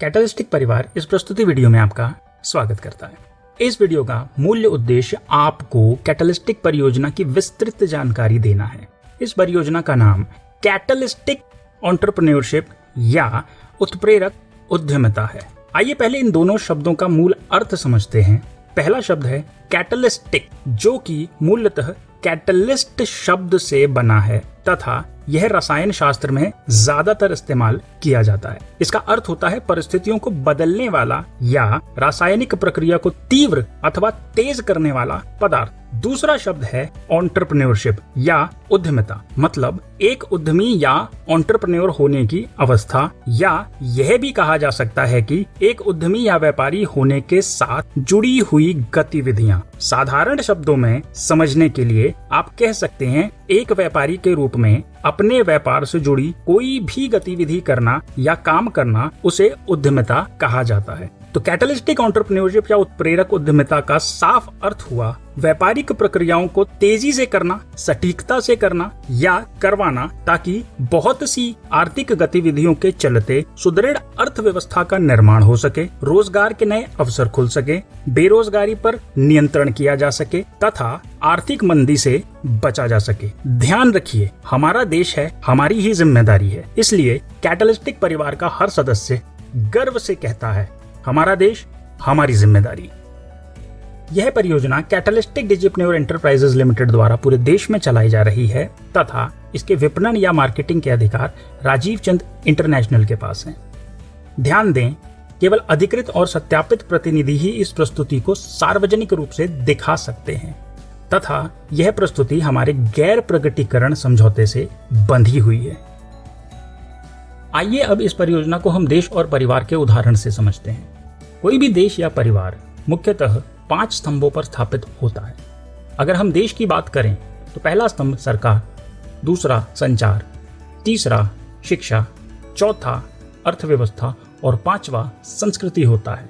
Catalytic परिवार इस प्रस्तुति वीडियो में आपका स्वागत करता है। इस वीडियो का मूल्य उद्देश्य आपको कैटलिस्टिक परियोजना की विस्तृत जानकारी देना है। इस परियोजना का नाम कैटलिस्टिक एंटरप्रेन्योरशिप या उत्प्रेरक उद्यमिता है। आइए पहले इन दोनों शब्दों का मूल अर्थ समझते हैं। पहला शब्द है कैटलिस्टिक, जो कि मूलतः कैटलिस्ट शब्द से बना है तथा यह रसायन शास्त्र में ज्यादातर इस्तेमाल किया जाता है। इसका अर्थ होता है परिस्थितियों को बदलने वाला या रासायनिक प्रक्रिया को तीव्र अथवा तेज करने वाला पदार्थ। दूसरा शब्द है एंटरप्रेन्योरशिप या उद्यमिता, मतलब एक उद्यमी या एंटरप्रेन्योर होने की अवस्था, या यह भी कहा जा सकता है कि एक उद्यमी या व्यापारी होने के साथ जुड़ी हुई गतिविधियां। साधारण शब्दों में समझने के लिए आप कह सकते हैं एक व्यापारी के रूप में अपने व्यापार से जुड़ी कोई भी गतिविधि करना या काम करना उसे उद्यमिता कहा जाता है। तो कैटलिस्टिक एंटरप्रेन्योरशिप या उत्प्रेरक उद्यमिता का साफ अर्थ हुआ व्यापारिक प्रक्रियाओं को तेजी से करना, सटीकता से करना या करवाना, ताकि बहुत सी आर्थिक गतिविधियों के चलते सुदृढ़ अर्थव्यवस्था का निर्माण हो सके, रोजगार के नए अवसर खुल सके, बेरोजगारी पर नियंत्रण किया जा सके तथा आर्थिक मंदी से बचा जा सके। ध्यान रखिए, हमारा देश है, हमारी ही जिम्मेदारी है। इसलिए कैटलिस्टिक परिवार का हर सदस्य गर्व से कहता है, हमारा देश, हमारी जिम्मेदारी। यह परियोजना कैटलिस्टिक डिजिटप्रेन्योर एंटरप्राइजेज लिमिटेड द्वारा पूरे देश में चलाई जा रही है तथा इसके विपणन या मार्केटिंग के अधिकार राजीव चंद इंटरनेशनल के पास हैं। ध्यान दें, केवल अधिकृत और सत्यापित प्रतिनिधि ही इस प्रस्तुति को सार्वजनिक रूप से दिखा सकते हैं तथा यह प्रस्तुति हमारे गैर प्रकटीकरण समझौते से बंधी हुई है। आइए अब इस परियोजना को हम देश और परिवार के उदाहरण से समझते हैं। कोई भी देश या परिवार मुख्यतः 5 स्तंभों पर स्थापित होता है। अगर हम देश की बात करें तो पहला स्तंभ सरकार, दूसरा संचार, तीसरा शिक्षा, चौथा अर्थव्यवस्था और पांचवा संस्कृति होता है।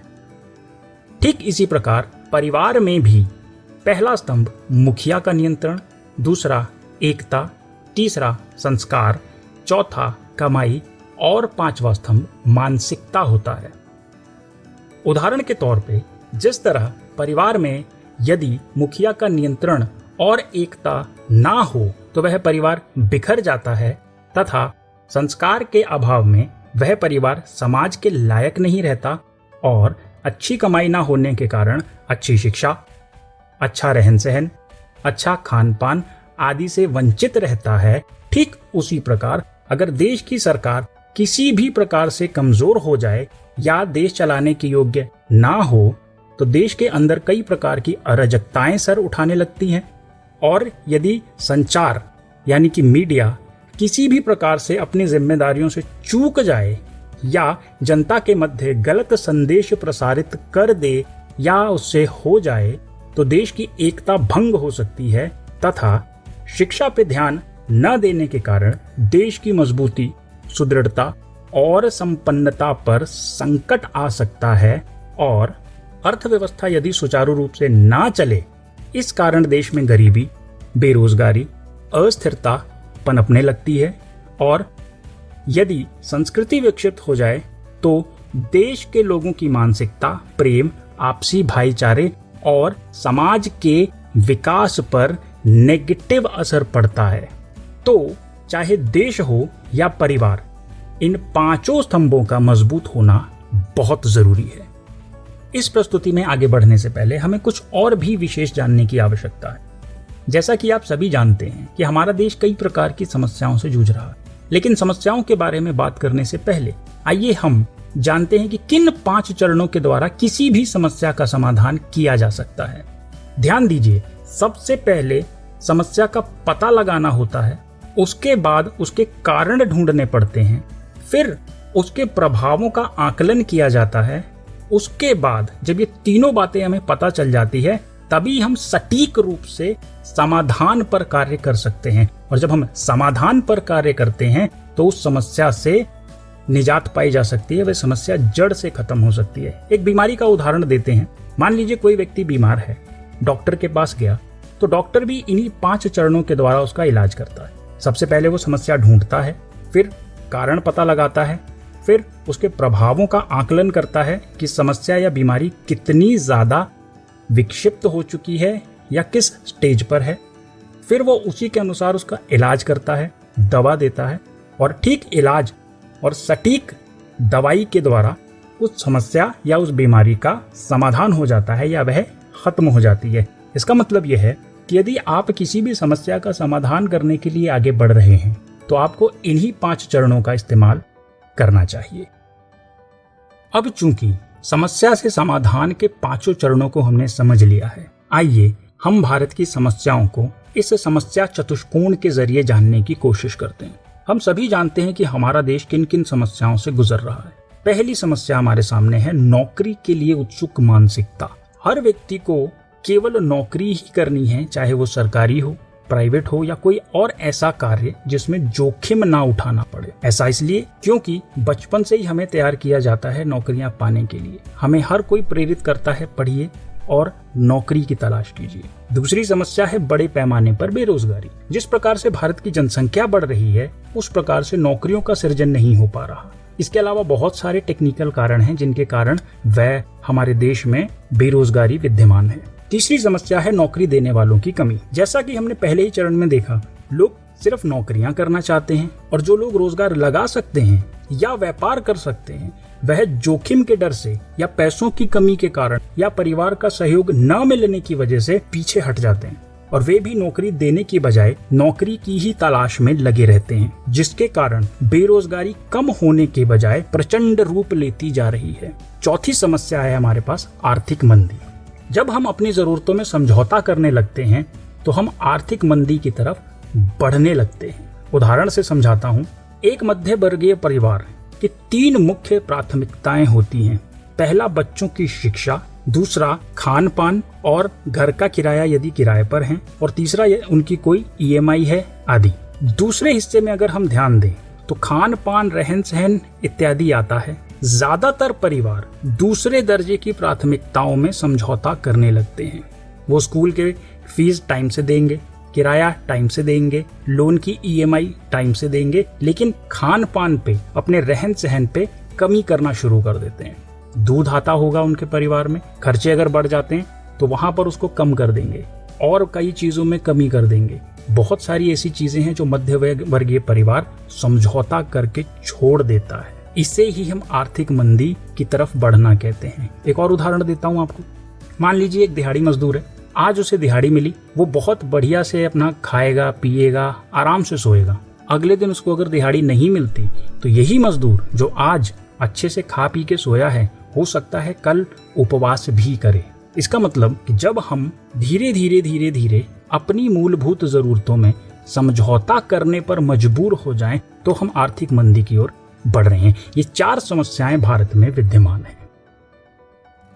ठीक इसी प्रकार परिवार में भी पहला स्तंभ मुखिया का नियंत्रण, दूसरा एकता, तीसरा संस्कार, चौथा कमाई और पांचवा स्तंभ मानसिकता होता है। उदाहरण के तौर पे जिस तरह परिवार में यदि मुखिया का नियंत्रण और एकता ना हो तो वह परिवार बिखर जाता है तथा संस्कार के अभाव में वह परिवार समाज के लायक नहीं रहता और अच्छी कमाई ना होने के कारण अच्छी शिक्षा, अच्छा रहन सहन, अच्छा खान पान आदि से वंचित रहता है। ठीक उसी प्रकार अगर देश की सरकार किसी भी प्रकार से कमजोर हो जाए या देश चलाने के योग्य ना हो तो देश के अंदर कई प्रकार की अराजकताएं सर उठाने लगती हैं। और यदि संचार यानी कि मीडिया किसी भी प्रकार से अपनी जिम्मेदारियों से चूक जाए या जनता के मध्य गलत संदेश प्रसारित कर दे या उससे हो जाए तो देश की एकता भंग हो सकती है तथा शिक्षा पे ध्यान न देने के कारण देश की मजबूती, सुदृढ़ता और संपन्नता पर संकट आ सकता है और अर्थव्यवस्था यदि सुचारू रूप से ना चले, इस कारण देश में गरीबी, बेरोजगारी, अस्थिरता पनपने लगती है। और यदि संस्कृति विकसित हो जाए तो देश के लोगों की मानसिकता, प्रेम, आपसी भाईचारे और समाज के विकास पर नेगेटिव असर पड़ता है। तो चाहे देश हो या परिवार, इन 5 स्तंभों का मजबूत होना बहुत जरूरी है। इस प्रस्तुति में आगे बढ़ने से पहले हमें कुछ और भी विशेष जानने की आवश्यकता है। जैसा कि आप सभी जानते हैं कि हमारा देश कई प्रकार की समस्याओं से जूझ रहा है, लेकिन समस्याओं के बारे में बात करने से पहले आइए हम जानते हैं कि किन 5 चरणों के द्वारा किसी भी समस्या का समाधान किया जा सकता है। ध्यान दीजिए, सबसे पहले समस्या का पता लगाना होता है, उसके बाद उसके कारण ढूंढने पड़ते हैं, फिर उसके प्रभावों का आकलन किया जाता है। उसके बाद जब ये तीनों बातें हमें पता चल जाती है तभी हम सटीक रूप से समाधान पर कार्य कर सकते हैं। और जब हम समाधान पर कार्य करते हैं तो उस समस्या से निजात पाई जा सकती है, वह समस्या जड़ से खत्म हो सकती है। एक बीमारी का उदाहरण देते हैं। मान लीजिए कोई व्यक्ति बीमार है, डॉक्टर के पास गया तो डॉक्टर भी इन्हीं 5 चरणों के द्वारा उसका इलाज करता है। सबसे पहले वो समस्या ढूंढता है, फिर कारण पता लगाता है, फिर उसके प्रभावों का आकलन करता है कि समस्या या बीमारी कितनी ज्यादा विक्षिप्त हो चुकी है या किस स्टेज पर है। फिर वो उसी के अनुसार उसका इलाज करता है, दवा देता है, और ठीक इलाज और सटीक दवाई के द्वारा उस समस्या या उस बीमारी का समाधान हो जाता है या वह खत्म हो जाती है। इसका मतलब यह है कि यदि आप किसी भी समस्या का समाधान करने के लिए आगे बढ़ रहे हैं तो आपको इन्हीं 5 चरणों का इस्तेमाल करना चाहिए। अब चूंकि समस्या से समाधान के 5 चरणों को हमने समझ लिया है, आइए हम भारत की समस्याओं को इस समस्या चतुष्कोण के जरिए जानने की कोशिश करते हैं। हम सभी जानते हैं कि हमारा देश किन किन समस्याओं से गुजर रहा है। पहली समस्या हमारे सामने है नौकरी के लिए उत्सुक मानसिकता। हर व्यक्ति को केवल नौकरी ही करनी है, चाहे वो सरकारी हो, प्राइवेट हो या कोई और ऐसा कार्य जिसमें जोखिम ना उठाना पड़े। ऐसा इसलिए क्योंकि बचपन से ही हमें तैयार किया जाता है नौकरियां पाने के लिए। हमें हर कोई प्रेरित करता है, पढ़िए और नौकरी की तलाश कीजिए। दूसरी समस्या है बड़े पैमाने पर बेरोजगारी। जिस प्रकार से भारत की जनसंख्या बढ़ रही है उस प्रकार से नौकरियों का सृजन नहीं हो पा रहा। इसके अलावा बहुत सारे टेक्निकल कारण हैं जिनके कारण वह हमारे देश में बेरोजगारी विद्यमान है। तीसरी समस्या है नौकरी देने वालों की कमी। जैसा कि हमने पहले ही चरण में देखा, लोग सिर्फ नौकरियां करना चाहते हैं और जो लोग रोजगार लगा सकते हैं या व्यापार कर सकते हैं वह जोखिम के डर से या पैसों की कमी के कारण या परिवार का सहयोग न मिलने की वजह से पीछे हट जाते हैं और वे भी नौकरी देने की बजाय नौकरी की ही तलाश में लगे रहते हैं, जिसके कारण बेरोजगारी कम होने के बजाय प्रचंड रूप लेती जा रही है। चौथी समस्या है हमारे पास आर्थिक मंदी। जब हम अपनी जरूरतों में समझौता करने लगते हैं तो हम आर्थिक मंदी की तरफ बढ़ने लगते हैं। उदाहरण से समझाता हूँ। एक मध्य वर्गीय परिवार की 3 मुख्य प्राथमिकताएं होती हैं। पहला बच्चों की शिक्षा, दूसरा खान पान और घर का किराया यदि किराए पर हैं, और तीसरा उनकी कोई EMI है आदि। दूसरे हिस्से में अगर हम ध्यान दें तो खान पान, रहन सहन इत्यादि आता है। ज्यादातर परिवार दूसरे दर्जे की प्राथमिकताओं में समझौता करने लगते हैं। वो स्कूल के फीस टाइम से देंगे, किराया टाइम से देंगे, लोन की EMI टाइम से देंगे, लेकिन खान पान पे, अपने रहन सहन पे कमी करना शुरू कर देते हैं। दूध आता होगा उनके परिवार में, खर्चे अगर बढ़ जाते हैं तो वहां पर उसको कम कर देंगे और कई चीजों में कमी कर देंगे। बहुत सारी ऐसी चीजें हैं जो मध्य वर्गीय परिवार समझौता करके छोड़ देता है। इसे ही हम आर्थिक मंदी की तरफ बढ़ना कहते हैं। एक और उदाहरण देता हूं आपको। मान लीजिए एक दिहाड़ी मजदूर है, आज उसे दिहाड़ी मिली, वो बहुत बढ़िया से अपना खाएगा, पिएगा, आराम से सोएगा। अगले दिन उसको अगर दिहाड़ी नहीं मिलती तो यही मजदूर जो आज अच्छे से खा पी के सोया है, हो सकता है कल उपवास भी करे। इसका मतलब कि जब हम धीरे धीरे अपनी मूलभूत जरूरतों में समझौता करने पर मजबूर हो जाएं तो हम आर्थिक मंदी की ओर बढ़ रहे हैं। ये 4 समस्याएं भारत में विद्यमान हैं।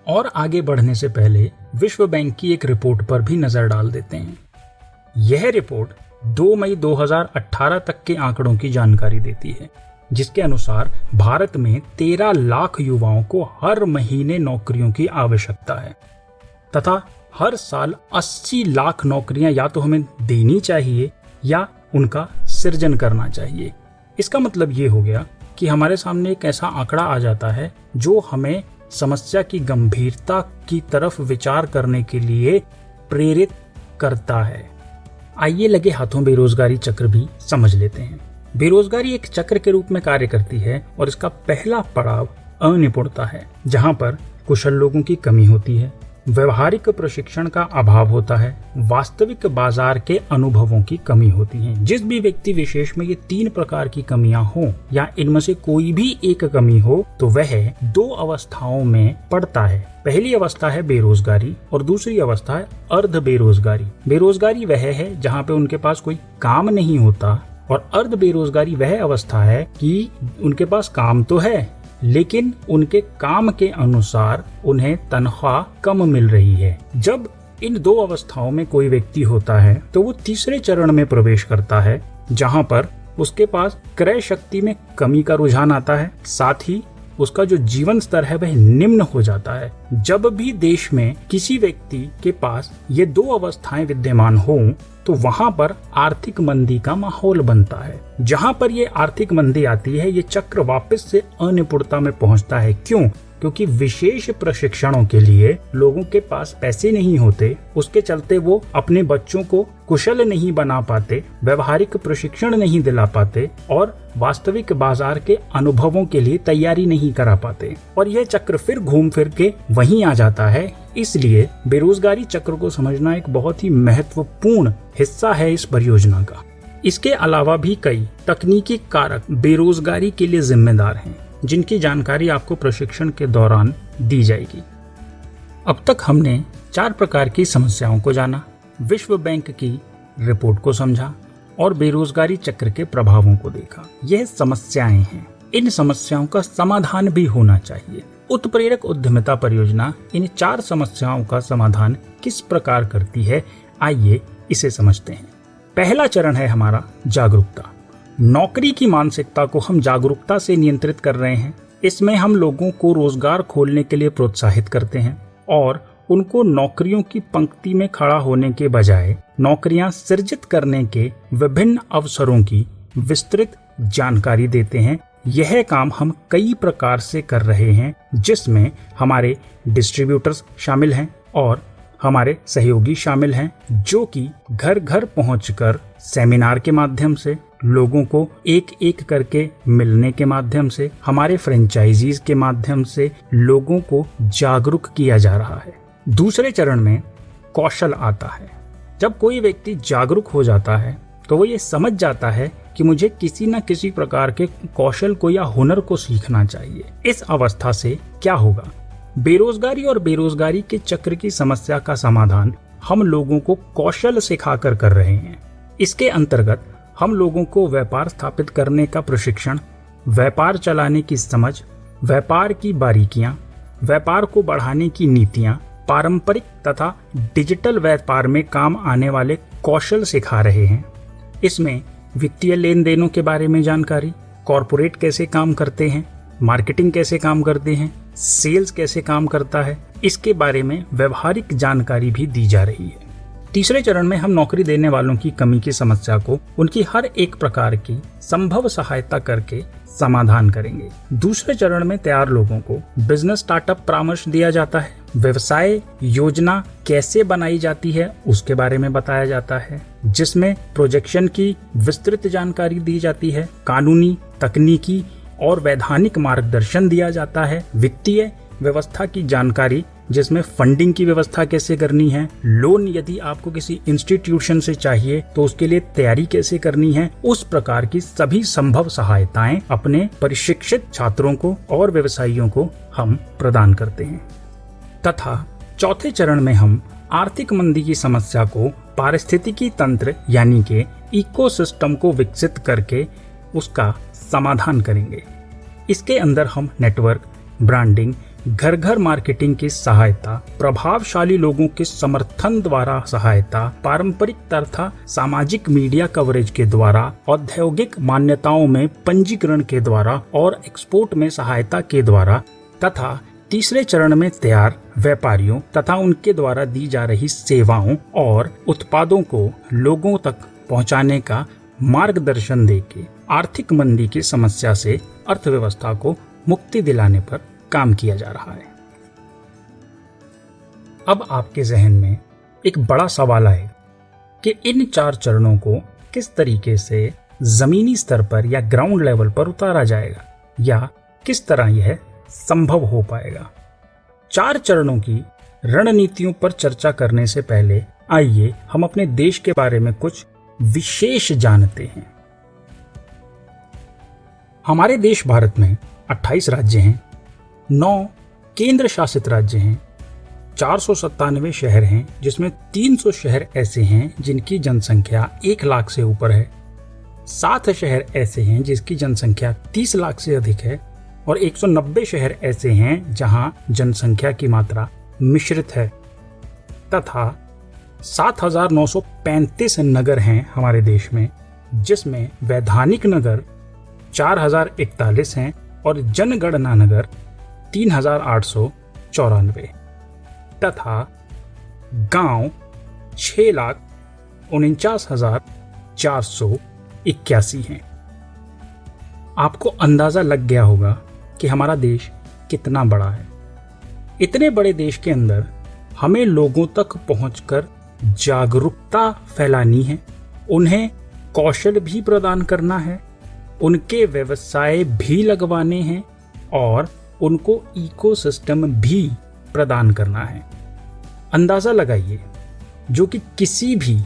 और आगे बढ़ने से पहले विश्व बैंक की एक रिपोर्ट पर भी नजर डाल देते हैं। यह रिपोर्ट 2 मई 2018 तक के आंकड़ों की जानकारी देती है, जिसके अनुसार भारत में 13 लाख युवाओं को हर महीने नौकरियों की आवश्यकता है तथा हर साल 80 लाख नौकरियां या तो हमें देनी चाहिए या उनका सृजन करना चाहिए। इसका मतलब ये हो गया कि हमारे सामने एक ऐसा आंकड़ा आ जाता है जो हमें समस्या की गंभीरता की तरफ विचार करने के लिए प्रेरित करता है। आइए लगे हाथों बेरोजगारी चक्र भी समझ लेते हैं। बेरोजगारी एक चक्र के रूप में कार्य करती है और इसका पहला पड़ाव अनिपुणता है, जहां पर कुशल लोगों की कमी होती है, व्यवहारिक प्रशिक्षण का अभाव होता है, वास्तविक बाजार के अनुभवों की कमी होती है। जिस भी व्यक्ति विशेष में ये 3 प्रकार की कमियां हो या इनमें से कोई भी एक कमी हो तो वह 2 अवस्थाओं में पड़ता है। पहली अवस्था है बेरोजगारी और दूसरी अवस्था है अर्ध बेरोजगारी। बेरोजगारी वह है जहाँ पे उनके पास कोई काम नहीं होता और अर्ध बेरोजगारी वह अवस्था है कि उनके पास काम तो है लेकिन उनके काम के अनुसार उन्हें तनख्वाह कम मिल रही है। जब इन 2 अवस्थाओं में कोई व्यक्ति होता है तो वो तीसरे चरण में प्रवेश करता है, जहां पर उसके पास क्रय शक्ति में कमी का रुझान आता है, साथ ही उसका जो जीवन स्तर है वह निम्न हो जाता है। जब भी देश में किसी व्यक्ति के पास ये दो अवस्थाएं विद्यमान हो तो वहां पर आर्थिक मंदी का माहौल बनता है। जहां पर ये आर्थिक मंदी आती है, ये चक्र वापस से अनिपुणता में पहुंचता है। क्यों? क्योंकि विशेष प्रशिक्षणों के लिए लोगों के पास पैसे नहीं होते, उसके चलते वो अपने बच्चों को कुशल नहीं बना पाते, व्यवहारिक प्रशिक्षण नहीं दिला पाते और वास्तविक बाजार के अनुभवों के लिए तैयारी नहीं करा पाते, और यह चक्र फिर घूम फिर के वहीं आ जाता है। इसलिए बेरोजगारी चक्र को समझना एक बहुत ही महत्वपूर्ण हिस्सा है इस परियोजना का। इसके अलावा भी कई तकनीकी कारक बेरोजगारी के लिए जिम्मेदार हैं, जिनकी जानकारी आपको प्रशिक्षण के दौरान दी जाएगी। अब तक हमने 4 प्रकार की समस्याओं को जाना, विश्व बैंक की रिपोर्ट को समझा और बेरोजगारी चक्र के प्रभावों को देखा। यह समस्याएं हैं, इन समस्याओं का समाधान भी होना चाहिए। उत्प्रेरक उद्यमिता परियोजना इन 4 समस्याओं का समाधान किस प्रकार करती है, आइए इसे समझते हैं। पहला चरण है हमारा जागरूकता। नौकरी की मानसिकता को हम जागरूकता से नियंत्रित कर रहे हैं। इसमें हम लोगों को रोजगार खोलने के लिए प्रोत्साहित करते हैं और उनको नौकरियों की पंक्ति में खड़ा होने के बजाय नौकरियां सृजित करने के विभिन्न अवसरों की विस्तृत जानकारी देते हैं। यह काम हम कई प्रकार से कर रहे हैं, जिसमें हमारे डिस्ट्रीब्यूटर्स शामिल हैं और हमारे सहयोगी शामिल हैं, जो कि घर घर पहुंचकर सेमिनार के माध्यम से, लोगों को एक एक करके मिलने के माध्यम से, हमारे फ्रेंचाइजीज के माध्यम से लोगों को जागरूक किया जा रहा है। दूसरे चरण में कौशल आता है। जब कोई व्यक्ति जागरूक हो जाता है तो वो ये समझ जाता है कि मुझे किसी न किसी प्रकार के कौशल को या हुनर को सीखना चाहिए। इस अवस्था से क्या होगा? बेरोजगारी और बेरोजगारी के चक्र की समस्या का समाधान हम लोगों को कौशल सिखाकर कर रहे हैं। इसके अंतर्गत हम लोगों को व्यापार स्थापित करने का प्रशिक्षण, व्यापार चलाने की समझ, व्यापार की बारीकियां, व्यापार को बढ़ाने की नीतियां, पारंपरिक तथा डिजिटल व्यापार में काम आने वाले कौशल सिखा रहे हैं। इसमें वित्तीय लेन देनों के बारे में जानकारी, कॉरपोरेट कैसे काम करते हैं, मार्केटिंग कैसे काम करते हैं, सेल्स कैसे काम करता है, इसके बारे में व्यवहारिक जानकारी भी दी जा रही है। तीसरे चरण में हम नौकरी देने वालों की कमी की समस्या को उनकी हर एक प्रकार की संभव सहायता करके समाधान करेंगे। दूसरे चरण में तैयार लोगों को बिजनेस स्टार्टअप परामर्श दिया जाता है। व्यवसाय योजना कैसे बनाई जाती है उसके बारे में बताया जाता है, जिसमें प्रोजेक्शन की विस्तृत जानकारी दी जाती है। कानूनी, तकनीकी और वैधानिक मार्गदर्शन दिया जाता है। वित्तीय व्यवस्था की जानकारी, जिसमें फंडिंग की व्यवस्था कैसे करनी है, लोन यदि आपको किसी इंस्टीट्यूशन से चाहिए तो उसके लिए तैयारी कैसे करनी है, उस प्रकार की सभी संभव सहायताएं अपने प्रशिक्षित छात्रों को और व्यवसायियों को हम प्रदान करते हैं। तथा चौथे चरण में हम आर्थिक मंदी की समस्या को पारिस्थितिकी तंत्र यानी कि इकोसिस्टम को विकसित करके उसका समाधान करेंगे। इसके अंदर हम नेटवर्क, ब्रांडिंग, घर घर मार्केटिंग की सहायता, प्रभावशाली लोगों के समर्थन द्वारा सहायता, पारंपरिक तथा सामाजिक मीडिया कवरेज के द्वारा, औद्योगिक मान्यताओं में पंजीकरण के द्वारा और एक्सपोर्ट में सहायता के द्वारा, तथा तीसरे चरण में तैयार व्यापारियों तथा उनके द्वारा दी जा रही सेवाओं और उत्पादों को लोगों तक पहुंचाने का मार्गदर्शन देके आर्थिक मंदी की समस्या से अर्थव्यवस्था को मुक्ति दिलाने पर काम किया जा रहा है। अब आपके जहन में एक बड़ा सवाल आए कि इन 4 चरणों को किस तरीके से जमीनी स्तर पर या ग्राउंड लेवल पर उतारा जाएगा या किस तरह यह संभव हो पाएगा। 4 चरणों की रणनीतियों पर चर्चा करने से पहले आइए हम अपने देश के बारे में कुछ विशेष जानते हैं। हमारे देश भारत में 28 राज्य हैं, 9 केंद्र शासित राज्य हैं, 497 शहर हैं, जिसमें 300 शहर ऐसे हैं जिनकी जनसंख्या 1 लाख से ऊपर है, 7 शहर ऐसे हैं जिसकी जनसंख्या 30 लाख से अधिक है और 190 शहर ऐसे हैं जहां जनसंख्या की मात्रा मिश्रित है, तथा 7,935 नगर हैं हमारे देश में, जिसमें वैधानिक नगर 4,041 हैं और जनगणना नगर 3894 तथा गांव 6,49,481 हैं। आपको अंदाजा लग गया होगा कि हमारा देश कितना बड़ा है। इतने बड़े देश के अंदर हमें लोगों तक पहुंचकर जागरूकता फैलानी है, उन्हें कौशल भी प्रदान करना है, उनके व्यवसाय भी लगवाने हैं और उनको इकोसिस्टम भी प्रदान करना है। अंदाजा लगाइए, जो कि किसी भी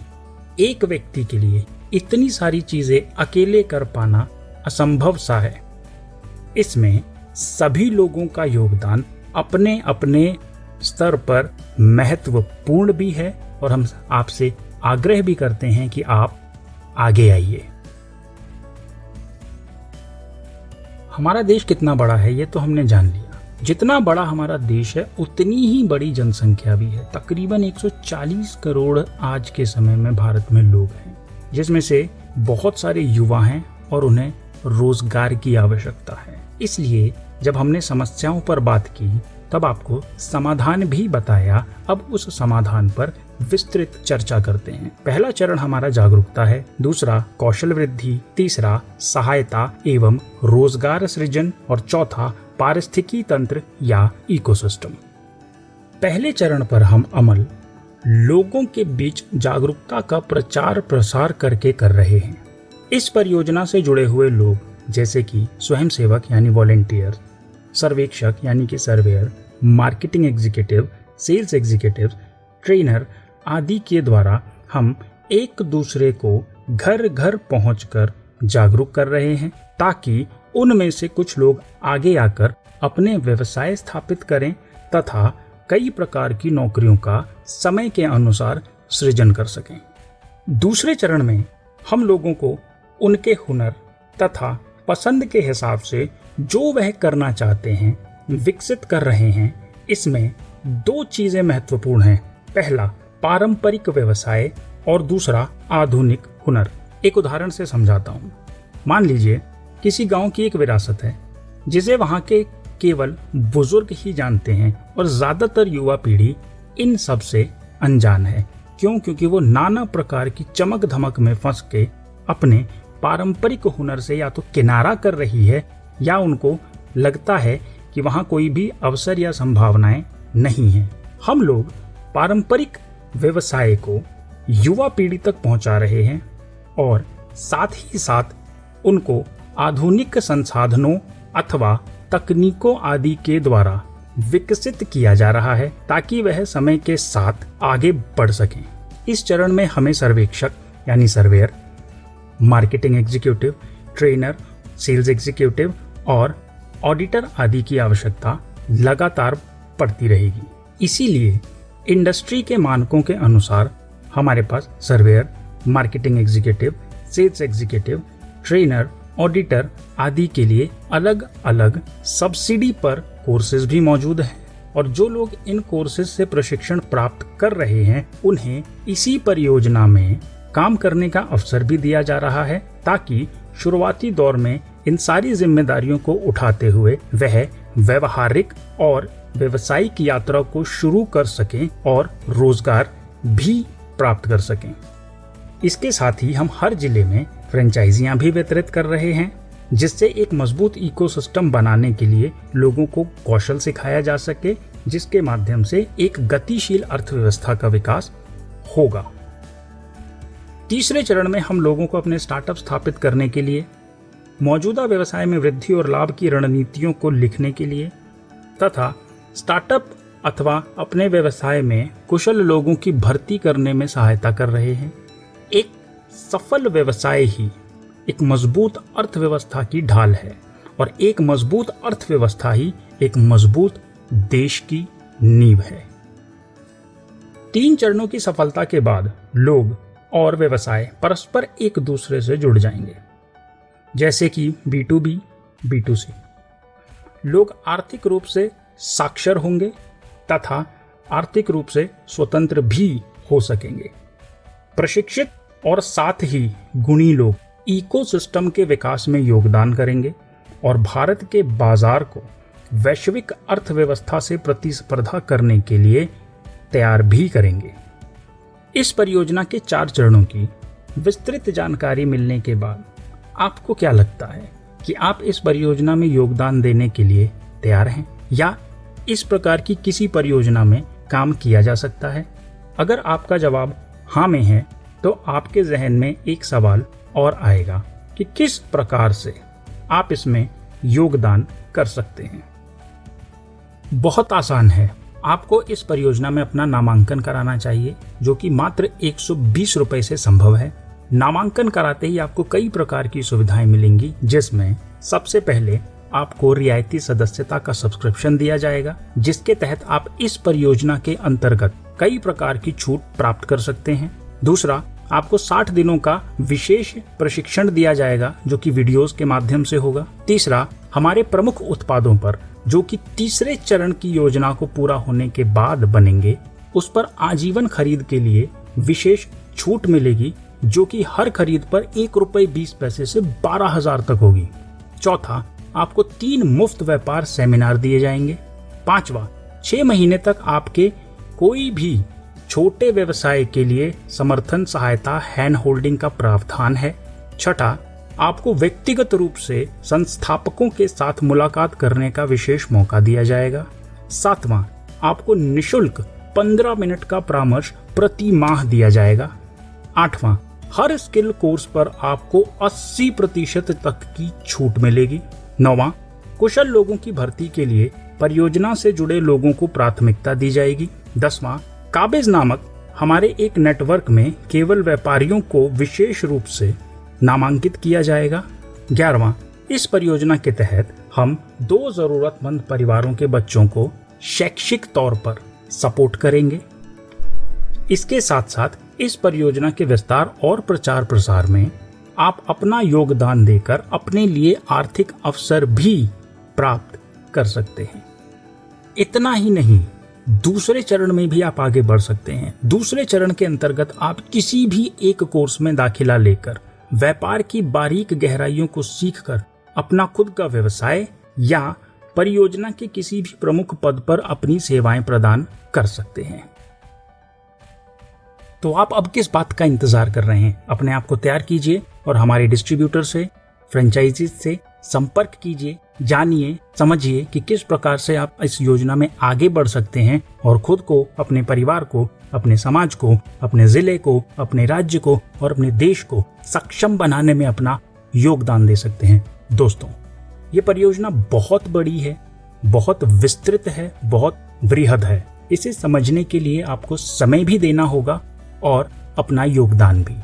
एक व्यक्ति के लिए इतनी सारी चीजें अकेले कर पाना असंभव सा है। इसमें सभी लोगों का योगदान अपने अपने स्तर पर महत्वपूर्ण भी है और हम आपसे आग्रह भी करते हैं कि आप आगे आइए। हमारा देश कितना बड़ा है ये तो हमने जान लिया। जितना बड़ा हमारा देश है उतनी ही बड़ी जनसंख्या भी है। तकरीबन 140 करोड़ आज के समय में भारत में लोग हैं, जिसमें से बहुत सारे युवा हैं और उन्हें रोजगार की आवश्यकता है। इसलिए जब हमने समस्याओं पर बात की तब आपको समाधान भी बताया। अब उस समाधान पर विस्तृत चर्चा करते हैं। पहला चरण हमारा जागरूकता है, दूसरा कौशल वृद्धि, तीसरा सहायता एवं रोजगार सृजन और चौथा पारिस्थितिकी तंत्र या इकोसिस्टम। पहले चरण पर हम अमल लोगों के बीच जागरूकता का प्रचार प्रसार करके कर रहे हैं। इस परियोजना से जुड़े हुए लोग जैसे कि स्वयंसेवक यानी वॉलेंटियर, सर्वेक्षक यानी कि surveyor, marketing executive, sales executive, trainer आदि के द्वारा हम एक दूसरे को घर घर पहुंचकर जागरूक कर रहे हैं, ताकि उनमें से कुछ लोग आगे आकर अपने व्यवसाय स्थापित करें तथा कई प्रकार की नौकरियों का समय के अनुसार सृजन कर सकें। दूसरे चरण में हम लोगों को उनके हुनर तथा पसंद के हिसाब से जो वह करना चाहते हैं विकसित कर रहे हैं। इसमें दो चीजें महत्वपूर्ण हैं, पहला पारंपरिक व्यवसाय और दूसरा आधुनिक हुनर। एक उदाहरण से समझाता हूँ। मान लीजिए किसी गांव की एक विरासत है जिसे वहां के केवल बुजुर्ग ही जानते हैं और ज्यादातर युवा पीढ़ी इन सब से अनजान है। क्यों? क्योंकि वो नाना प्रकार की चमक धमक में फंस के अपने पारंपरिक हुनर से या तो किनारा कर रही है या उनको लगता है कि वहां कोई भी अवसर या संभावनाएं नहीं है। हम लोग पारंपरिक व्यवसाय को युवा पीढ़ी तक पहुंचा रहे हैं और साथ ही साथ उनको आधुनिक संसाधनों अथवा तकनीकों आदि के द्वारा विकसित किया जा रहा है ताकि वह समय के साथ आगे बढ़ सकें। इस चरण में हमें सर्वेक्षक यानी surveyor, marketing executive, trainer, sales executive और ऑडिटर आदि की आवश्यकता लगातार पड़ती रहेगी। इसीलिए इंडस्ट्री के मानकों के अनुसार हमारे पास surveyor, marketing executive, sales executive, trainer, auditor आदि के लिए अलग अलग सब्सिडी पर कोर्सेज भी मौजूद हैं और जो लोग इन कोर्सेज से प्रशिक्षण प्राप्त कर रहे हैं उन्हें इसी परियोजना में काम करने का अवसर भी दिया जा रहा है ताकि शुरुआती दौर में इन सारी जिम्मेदारियों को उठाते हुए वह व्यवहारिक और व्यवसायिक यात्रा को शुरू कर सकें और रोजगार भी प्राप्त कर सकें। इसके साथ ही हम हर जिले में फ्रेंचाइजियां भी वितरित कर रहे हैं जिससे एक मजबूत इकोसिस्टम बनाने के लिए लोगों को कौशल सिखाया जा सके, जिसके माध्यम से एक गतिशील अर्थव्यवस्था का विकास होगा। तीसरे चरण में हम लोगों को अपने स्टार्टअप स्थापित करने के लिए, मौजूदा व्यवसाय में वृद्धि और लाभ की रणनीतियों को लिखने के लिए तथा स्टार्टअप अथवा अपने व्यवसाय में कुशल लोगों की भर्ती करने में सहायता कर रहे हैं। एक सफल व्यवसाय ही एक मजबूत अर्थव्यवस्था की ढाल है और एक मजबूत अर्थव्यवस्था ही एक मजबूत देश की नींव है। 3 चरणों की सफलता के बाद लोग और व्यवसाय परस्पर एक दूसरे से जुड़ जाएंगे, जैसे कि B2B, B2C। लोग आर्थिक रूप से साक्षर होंगे तथा आर्थिक रूप से स्वतंत्र भी हो सकेंगे। प्रशिक्षित और साथ ही गुणी लोग इकोसिस्टम के विकास में योगदान करेंगे और भारत के बाजार को वैश्विक अर्थव्यवस्था से प्रतिस्पर्धा करने के लिए तैयार भी करेंगे। इस परियोजना के 4 चरणों की विस्तृत जानकारी मिलने के बाद आपको क्या लगता है कि आप इस परियोजना में योगदान देने के लिए तैयार हैं या इस प्रकार की किसी परियोजना में काम किया जा सकता है? अगर आपका जवाब हाँ में है तो आपके जहन में एक सवाल और आएगा कि किस प्रकार से आप इसमें योगदान कर सकते हैं। बहुत आसान है। आपको इस परियोजना में अपना नामांकन कराना चाहिए, जो कि मात्र 120 रुपए से संभव है। नामांकन कराते ही आपको कई प्रकार की सुविधाएं मिलेंगी, जिसमें सबसे पहले आपको रियायती सदस्यता का सब्सक्रिप्शन दिया जाएगा, जिसके तहत आप इस परियोजना के अंतर्गत कई प्रकार की छूट प्राप्त कर सकते हैं। दूसरा, आपको 60 दिनों का विशेष प्रशिक्षण दिया जाएगा, जो कि वीडियोस के माध्यम से होगा। तीसरा, हमारे प्रमुख उत्पादों पर, जो कि तीसरे चरण की योजना को पूरा होने के बाद बनेंगे, उस पर आजीवन खरीद के लिए विशेष छूट मिलेगी, जो कि हर खरीद पर 1 रुपये 20 पैसे से 12,000 तक होगी। चौथा, आपको 3 मुफ्त व्यापार सेमिनार दिए जाएंगे। पांचवा, 6 महीने तक आपके कोई भी छोटे व्यवसाय के लिए समर्थन सहायता हैंड होल्डिंग का प्रावधान है। छठा, आपको व्यक्तिगत रूप से संस्थापकों के साथ मुलाकात करने का विशेष मौका दिया जाएगा। सातवां, आपको निशुल्क 15 मिनट का परामर्श प्रति माह दिया जाएगा। आठवां, हर स्किल कोर्स पर आपको 80% तक की छूट मिलेगी। नौवां, कुशल लोगों की भर्ती के लिए परियोजना से जुड़े लोगों को प्राथमिकता दी जाएगी। 10वां, काबिज नामक हमारे एक नेटवर्क में केवल व्यापारियों को विशेष रूप से नामांकित किया जाएगा। 11वां, इस परियोजना के तहत हम 2 जरूरतमंद परिवारों के बच्चों को शैक्षिक तौर पर सपोर्ट करेंगे। इसके साथ साथ इस परियोजना के विस्तार और प्रचार प्रसार में आप अपना योगदान देकर अपने लिए आर्थिक अवसर भी प्राप्त कर सकते हैं। इतना ही नहीं, दूसरे चरण में भी आप आगे बढ़ सकते हैं। दूसरे चरण के अंतर्गत आप किसी भी एक कोर्स में दाखिला लेकर व्यापार की बारीक गहराइयों को सीखकर अपना खुद का व्यवसाय या परियोजना के किसी भी प्रमुख पद पर अपनी सेवाएं प्रदान कर सकते हैं। तो आप अब किस बात का इंतजार कर रहे हैं? अपने आप को तैयार कीजिए और हमारे डिस्ट्रीब्यूटर से, फ्रेंचाइजी से संपर्क कीजिए। जानिए, समझिए कि किस प्रकार से आप इस योजना में आगे बढ़ सकते हैं और खुद को, अपने परिवार को, अपने समाज को, अपने जिले को, अपने राज्य को और अपने देश को सक्षम बनाने में अपना योगदान दे सकते हैं। दोस्तों, ये परियोजना बहुत बड़ी है, बहुत विस्तृत है, बहुत वृहद है। इसे समझने के लिए आपको समय भी देना होगा और अपना योगदान भी।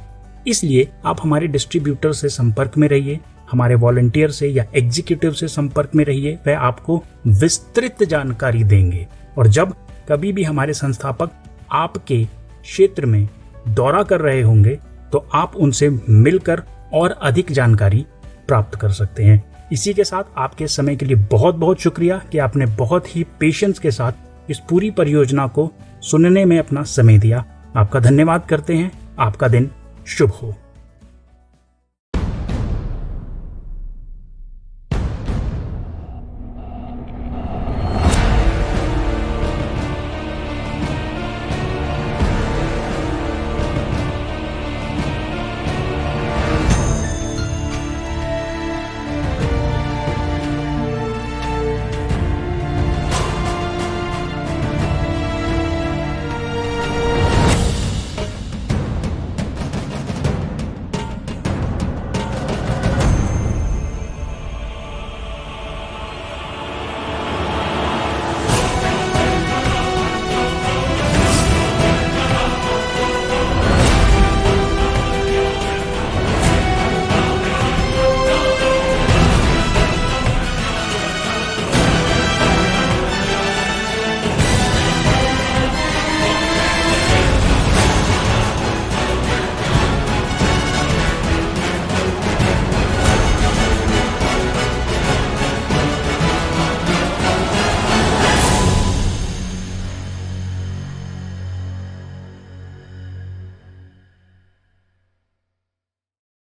इसलिए आप हमारे डिस्ट्रीब्यूटर से संपर्क में रहिए, हमारे वॉलंटियर से या एग्जीक्यूटिव से संपर्क में रहिए। वह आपको विस्तृत जानकारी देंगे और जब कभी भी हमारे संस्थापक आपके क्षेत्र में दौरा कर रहे होंगे तो आप उनसे मिलकर और अधिक जानकारी प्राप्त कर सकते हैं। इसी के साथ आपके समय के लिए बहुत बहुत शुक्रिया कि आपने बहुत ही पेशेंस के साथ इस पूरी परियोजना को सुनने में अपना समय दिया। आपका धन्यवाद करते हैं। आपका दिन शुभ हो।